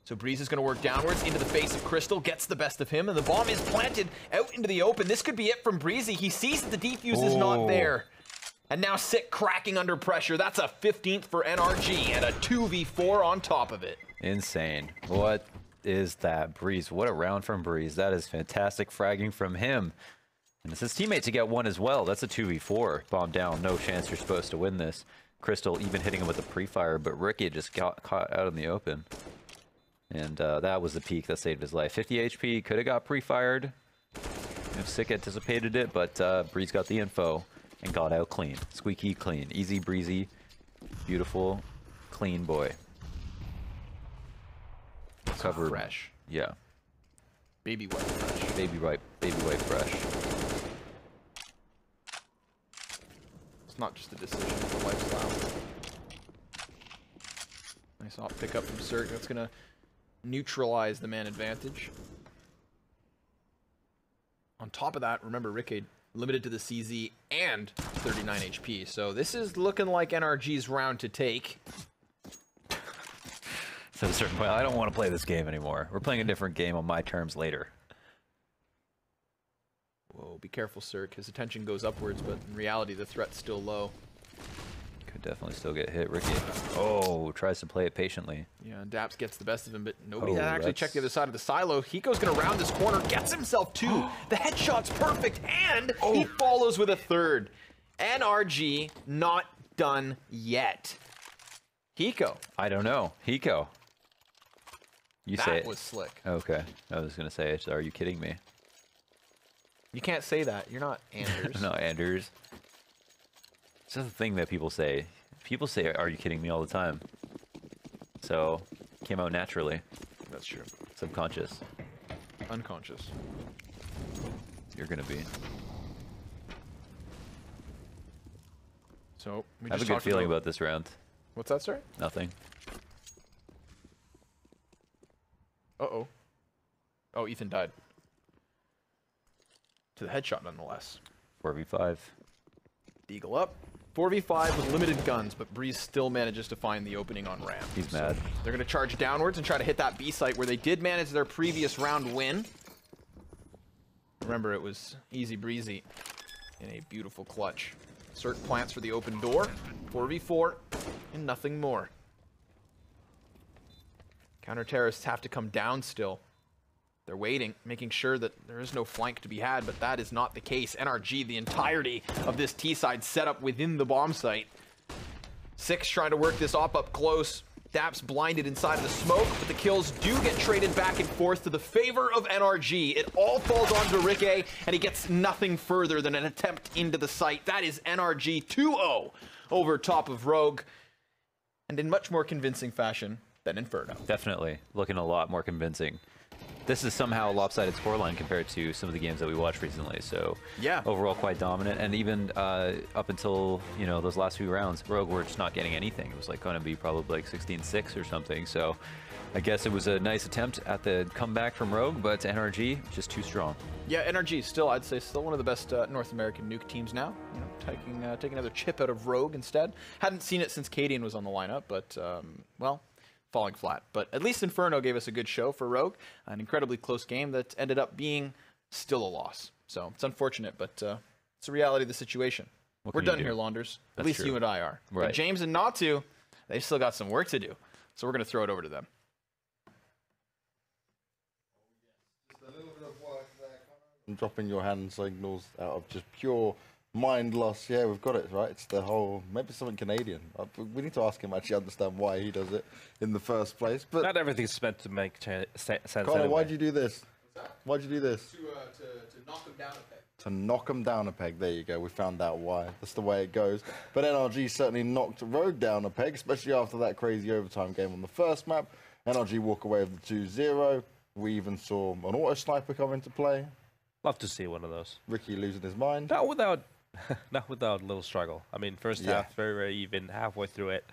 So Breeze is going to work downwards into the face of Crystal, gets the best of him, and the bomb is planted out into the open. This could be it from Breezy. He sees that the defuse is not there. And now Sick cracking under pressure. That's a 15th for NRG and a 2v4 on top of it. Insane. What is that? Breeze. What a round from Breeze. That is fantastic fragging from him. And it's his teammate to get 1 as well. That's a 2v4. Bomb down. No chance you're supposed to win this. Crystal even hitting him with a pre-fire, but Ricky just got caught out in the open. And that was the peak that saved his life. 50 HP. Could have got pre-fired if Sick anticipated it, but Breeze got the info and got out clean. Squeaky clean. Easy breezy. Beautiful. Clean boy. Covered. Fresh. Yeah. Baby white fresh. Baby white fresh. It's not just a decision, it's a lifestyle. Nice off pickup from Cirque. That's going to neutralize the man advantage. On top of that, remember, Rickade limited to the CZ and 39 HP. So this is looking like NRG's round to take. So at a certain point, I don't want to play this game anymore. We're playing a different game on my terms later. Whoa, be careful, Cirque. His attention goes upwards, but in reality, the threat's still low. Could definitely still get hit. Ricky. Oh, tries to play it patiently. Yeah, and Daps gets the best of him, but nobody Oh, had actually checked the other side of the silo. Hiko's going to round this corner, gets himself 2. The headshot's perfect, and he follows with a 3rd. NRG not done yet. Hiko. I don't know. Hiko. You say That it. was slick. Okay. I was going to say, are you kidding me? You can't say that. You're not Anders. No, Anders. It's just a thing that people say. People say, are you kidding me all the time? So, came out naturally. That's true. Subconscious. Unconscious. You're going to be. So, we I have a just good talked feeling about this round. What's that, sorry? Nothing. Uh-oh. Oh, Ethan died. To the headshot, nonetheless. 4v5. Deagle up. 4v5 with limited guns, but Breeze still manages to find the opening on ramp. He's mad. They're going to charge downwards and try to hit that B site where they did manage their previous round win. Remember, it was easy breezy in a beautiful clutch. Cirque plants for the open door. 4v4 and nothing more. Counter-terrorists have to come down still. They're waiting, making sure that there is no flank to be had, but that is not the case. NRG, the entirety of this T-side set up within the bomb site. Six trying to work this op up close. Daps blinded inside of the smoke, but the kills do get traded back and forth to the favor of NRG. It all falls onto Ricky, and he gets nothing further than an attempt into the site. That is NRG 2-0 over top of Rogue, and in much more convincing fashion than Inferno. Definitely. Looking a lot more convincing. This is somehow a lopsided scoreline compared to some of the games that we watched recently. So yeah, overall quite dominant. And even up until, you know, those last few rounds, Rogue were just not getting anything. It was like going to be probably like 16-6 or something. So I guess it was a nice attempt at the comeback from Rogue, but NRG just too strong. Yeah, NRG still, I'd say, still one of the best North American Nuke teams now. You know, taking another chip out of Rogue instead. Hadn't seen it since Cadian was on the lineup, but well, falling flat. But at least Inferno gave us a good show for Rogue. An incredibly close game that ended up being still a loss. So it's unfortunate, but it's the reality of the situation. We're done here, Launders. At least you and I are. Right. But James and Natu, they've still got some work to do. So we're going to throw it over to them. Just a little bit of work there, and dropping your hand signals out of just pure mind loss. Yeah, we've got it, right? It's the whole, maybe something Canadian. We need to ask him actually understand why he does it in the first place. But not everything's meant to make sense. Connor, anyway. why'd you do this? Why'd you do this? to knock him down a peg. To knock him down a peg. There you go. We found out why. That's the way it goes. But NRG certainly knocked Rogue down a peg, especially after that crazy overtime game on the first map. NRG walk away with the 2-0. We even saw an auto sniper come into play. Love to see one of those. Ricky losing his mind. Not without a little struggle. I mean, first half, very, very even. Halfway through it,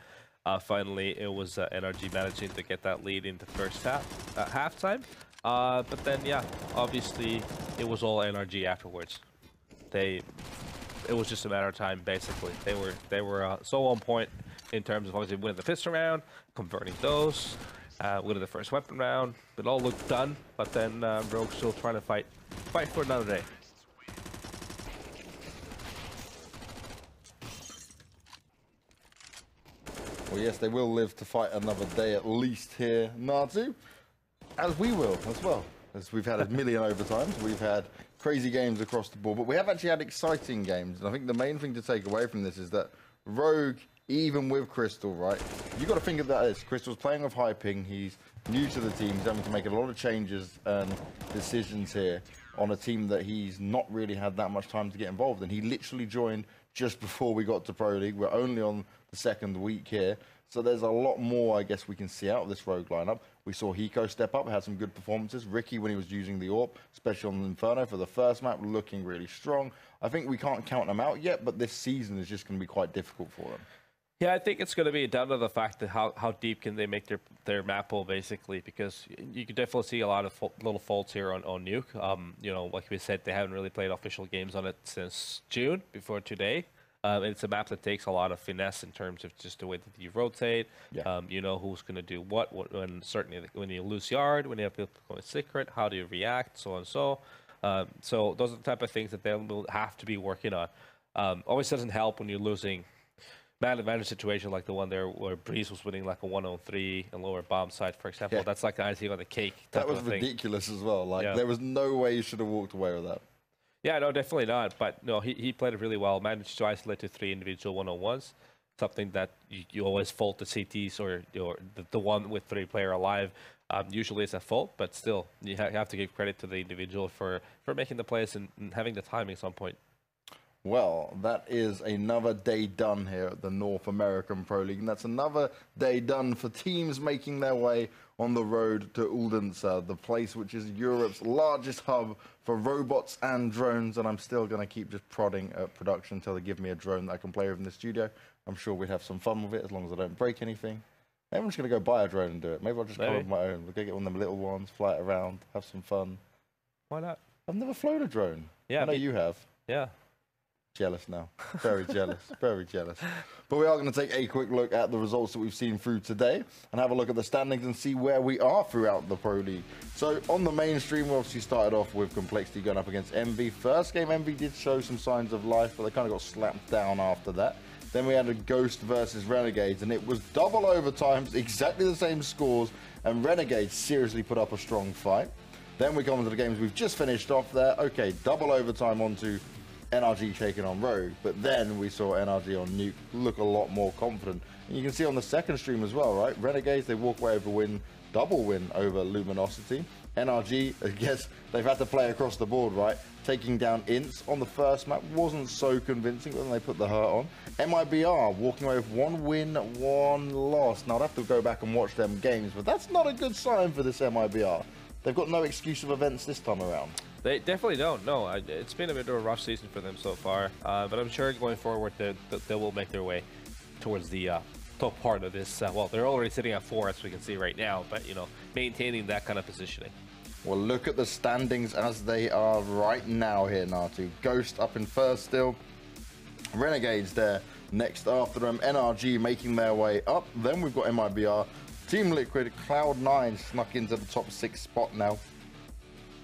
finally, it was NRG managing to get that lead into first halftime. But then, yeah, obviously, it was all NRG afterwards. It was just a matter of time, basically. They were so on point in terms of obviously winning the fifth round, converting those, winning the first weapon round. It all looked done, but then Rogue still trying to fight for another day. Well, yes, they will live to fight another day at least here, Natu. As we will as well. As we've had a million overtimes, we've had crazy games across the board, but we have actually had exciting games. And I think the main thing to take away from this is that Rogue, even with Crystal, right? You got to think of that as Crystal's playing with high ping. He's new to the team. He's having to make a lot of changes and decisions here on a team that he's not really had that much time to get involved in. He literally joined just before we got to Pro League. We're only on the second week here. So there's a lot more, I guess, we can see out of this Rogue lineup. We saw Hiko step up, had some good performances. Ricky, when he was using the AWP, especially on the Inferno for the first map, looking really strong. I think we can't count them out yet, but this season is just going to be quite difficult for them. Yeah, I think it's going to be down to the fact that how deep can they make their map pool, basically, because you could definitely see a lot of little faults here on Nuke. You know, like we said, they haven't really played official games on it since June, before today. It's a map that takes a lot of finesse in terms of just the way that you rotate. Yeah. You know who's going to do what, when certainly when you lose yard, when you have people going secret, how do you react, so and so. So those are the type of things that they will have to be working on. Always doesn't help when you're losing man advantage situation like the one there where Breeze was winning like a 1-on-3 and lower bomb side, for example. Yeah. That's like the icing on the cake. That was ridiculous as well. Like, there was no way you should have walked away with that. Yeah, no, definitely not. But no, he played it really well. Managed to isolate to 3 individual 1-on-1s. Something that you always fault the CTs or the one with 3 player alive. Usually it's a fault, but still, you have to give credit to the individual for making the plays and having the timing at some point. Well, that is another day done here at the North American Pro League, and that's another day done for teams making their way on the road to Odense, the place which is Europe's largest hub for robots and drones, and I'm still going to keep just prodding at production until they give me a drone that I can play with in the studio. I'm sure we'd have some fun with it as long as I don't break anything. Maybe I'm just going to go buy a drone and do it. Maybe I'll just come with my own. We'll go get one of them little ones, fly it around, have some fun. Why not? I've never flown a drone. Yeah, I know you have. Yeah. Jealous now. Very jealous. Very jealous. But we are going to take a quick look at the results that we've seen through today and have a look at the standings and see where we are throughout the Pro League. So on the mainstream, we obviously started off with Complexity going up against Envy. First game, Envy did show some signs of life, but they kind of got slapped down after that. Then we had a Ghost versus Renegades, and it was double overtimes, exactly the same scores, and Renegades seriously put up a strong fight. Then we come into the games we've just finished off there. Okay, double overtime onto NRG taking on Rogue, but then we saw NRG on Nuke look a lot more confident. And you can see on the second stream as well, right? Renegades, they walk away with a win, double win over Luminosity. NRG, I guess they've had to play across the board, right? Taking down Ints on the first map wasn't so convincing, but then they put the hurt on. MIBR walking away with 1 win, 1 loss. Now I'd have to go back and watch them games, but that's not a good sign for this MIBR. They've got no excuse of events this time around. They definitely don't. No, it's been a bit of a rough season for them so far. But I'm sure going forward, they will make their way towards the top part of this. Well, they're already sitting at 4, as we can see right now. But, you know, maintaining that kind of positioning. Well, look at the standings as they are right now here, Natu. Ghost up in first still. Renegades there next after them. NRG making their way up. Then we've got MIBR. Team Liquid, Cloud9 snuck into the top 6 spot now.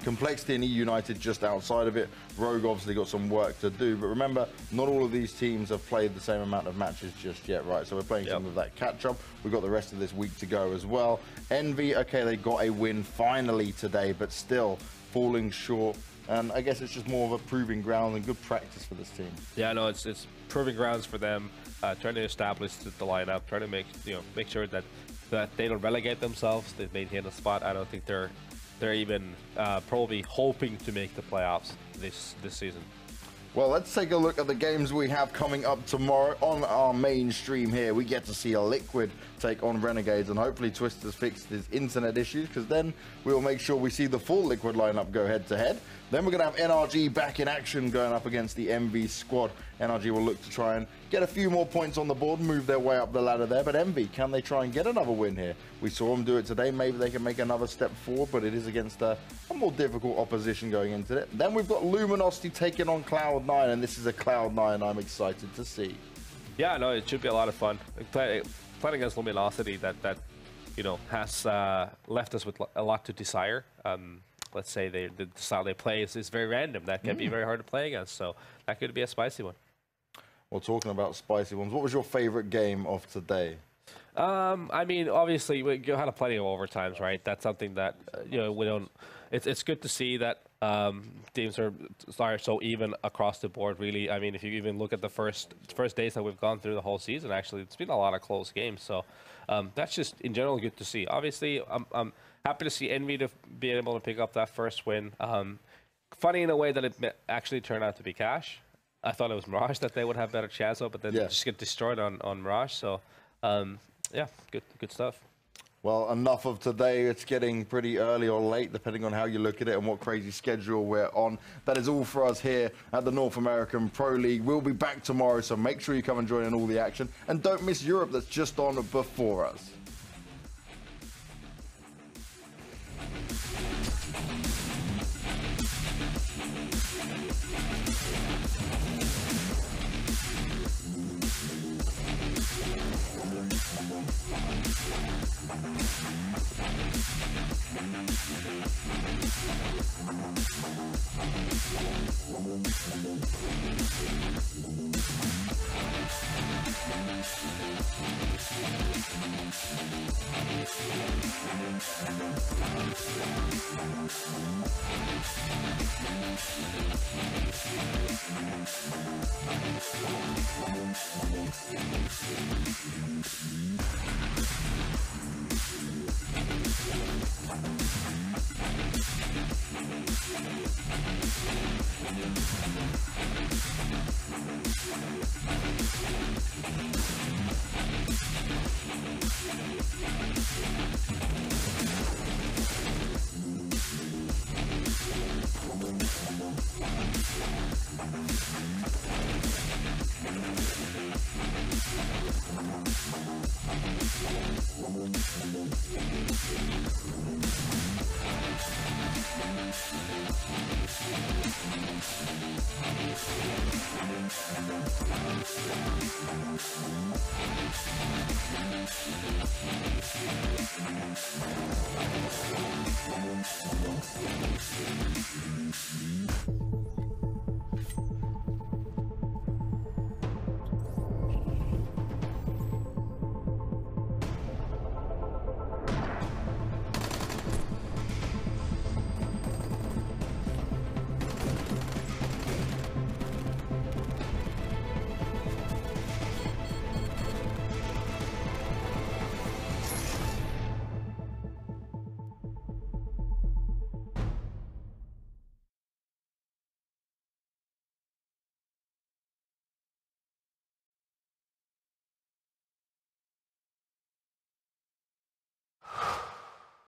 Complexity and E United just outside of it. Rogue obviously got some work to do, but remember, not all of these teams have played the same amount of matches just yet, right? So we're playing some of that catch-up. We've got the rest of this week to go as well. Envy, okay, they got a win finally today, but still falling short. And I guess it's just more of a proving ground and good practice for this team. Yeah, no, it's proving grounds for them, trying to establish the lineup, trying to make sure that they don't relegate themselves. They maintain a spot. I don't think they're they're even probably hoping to make the playoffs this season. Well, let's take a look at the games we have coming up tomorrow on our main stream here. We get to see a Liquid take on Renegades, and hopefully Twister's fixed his internet issues, because then we'll make sure we see the full Liquid lineup go head-to-head. Then we're going to have NRG back in action going up against the MV squad. NRG will look to try and get a few more points on the board, move their way up the ladder there. But MV, can they try and get another win here? We saw them do it today. Maybe they can make another step forward, but it is against a more difficult opposition going into it. Then we've got Luminosity taking on Cloud9, and this is a Cloud9 I'm excited to see. Yeah, no, it should be a lot of fun. Playing against Luminosity that you know has left us with a lot to desire. Let's say the style they play is very random. That can be very hard to play against. So that could be a spicy one. Well, talking about spicy ones, what was your favorite game of today? I mean, obviously, we had plenty of overtimes, right? That's something that you know we don't. It's good to see that teams are so even across the board. Really, I mean, if you even look at the first days that we've gone through the whole season, actually, it's been a lot of close games. So that's just in general good to see. Obviously, I'm happy to see Envy to be able to pick up that first win. Funny in a way that it actually turned out to be Cash. I thought it was Mirage that they would have better chance of, but then they just get destroyed on Mirage. So yeah, good stuff. Well, enough of today. It's getting pretty early or late, depending on how you look at it and what crazy schedule we're on. That is all for us here at the North American Pro League. We'll be back tomorrow, so make sure you come and join in all the action. And don't miss Europe, that's just on before us.